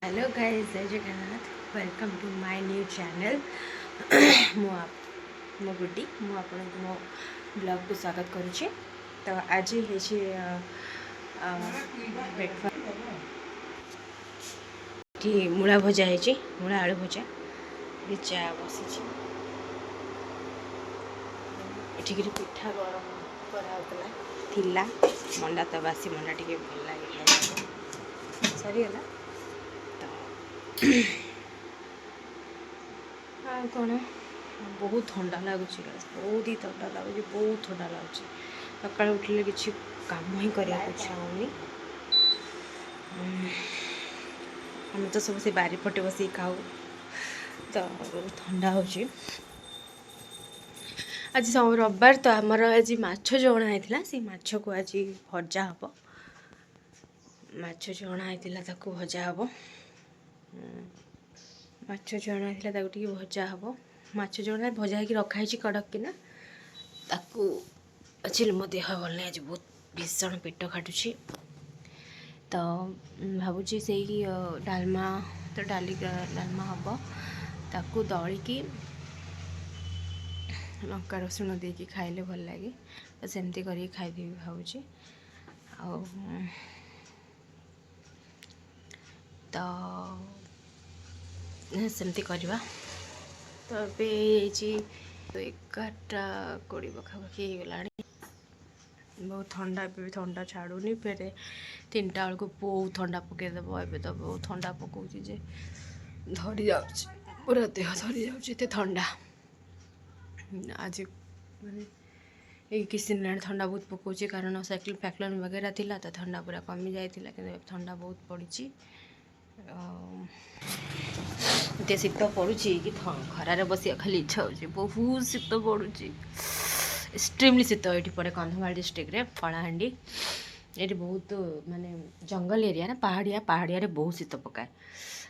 Hello guys, जय Jagannath. Welcome to my new channel. मो गुड्डी मो मो ब्लॉग को स्वागत करुच्ची। तो आज ब्रेकफास्ट मूला भजा है, मूला आलू भजा चा बसी पिठा गरम कराला मंडा तो बासी मंडा टी भल लगे सरीगला कौन बहुत ठंडा लगुच, बहुत ही ठंडा लगुच, बहुत ठंडा लगुच। सका उठे किसी कम ही करने इच्छा होनी। आम तो सब से बारी पटे बस खाऊ तो ठंडा हो। आज सब रविवार तो आमर आज माछ जणा होता से माछ को आज भजा हम। माछ जणा होता भजा हम। माछ जणा होता भजा हम। माछ जणा भजा हो रखाई कड़क किना एक्चुअली मो देह भल नहीं। आज बहुत भीषण पेट काटुची तो भावुची से डालमा तो डालमा हम ताकू दलिकी लंका रसुण देकी खाइले भल लगे तो सेमती करके खाईदेवी भावुची। तो सेमती करवा तो ये 11:20 पाखापाखि होगला। बहुत ठंडा भी ठंडा छाड़ूनी फिर 3टा बेल को बहुत ठंडा पकईदेव। ए तो बहुत ठंडा पकाऊँ जे धरी जा पूरा देह धरी जाते ठंडा। आज माने किसी दिन ठंडा बहुत पकाऊँ कारण साइक्लिंग फैक्लिन वगैरह थिला तो ठंडा पूरा कमी जाइला कि ठंडा बहुत पड़ी। एत शीत पड़ू कि खरार बस खाली इच्छा हो बहुत शीत पड़ू एक्सट्रीमली शीत ये पड़े कंधमाल डिस्ट्रिक्ट रे कलाहांडी। ये बहुत माने जंगल एरिया ना पहाड़िया रे बहुत शीत पकाए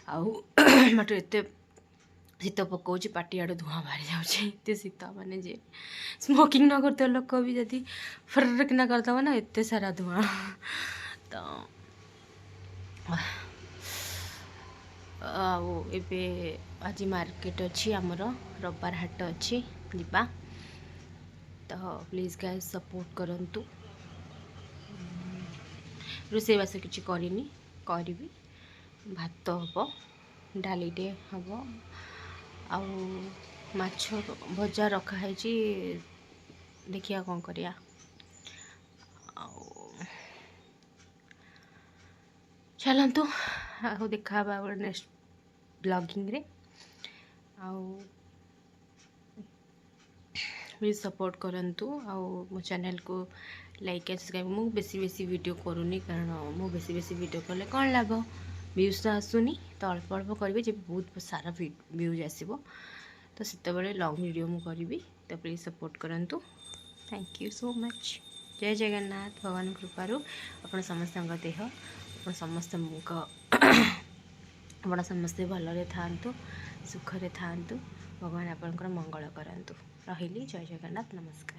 आठ एत शीत पकाऊँ पाटी आड़ धुआं बाहरी जाते शीत माने जे स्मोकिंग न करते लोक भी जदि फर किना करदब ना एत सारा धुआं तो आबे आज मार्केट अच्छी आमर रविवार हाट अच्छी जीवा तो प्लीज गाइस सपोर्ट करंतु। रोषेईबास किसी करनी करी भात हम डालीटे हम आउ माछ भजा रखाई देखिया कौन करिया। चलतु आउ देखा नेक्स्ट ब्लॉगिंग रे प्लीज सपोर्ट करंतु। आउ मो चैनल को लाइक एंड सब्सक्राइब। मु बेसी वीडियो करूनी कारण मु बेसी वीडियो कले कौन लाभ व्यूज तो आसुनी तो अल्प अल्प करेंगे जब बहुत सारा व्यूज आसो तो से लॉन्ग वीडियो मु करी तो प्लीज सपोर्ट करंतु। Thank you so much. जय जगन्नाथ। भगवान कृपारू आपण समस्त देह आप समस्ते भलरे थांतु सुखरे थांतु। भगवान आपणकर मंगल करंतु। रहिली। जय जगन्नाथ। नमस्कार।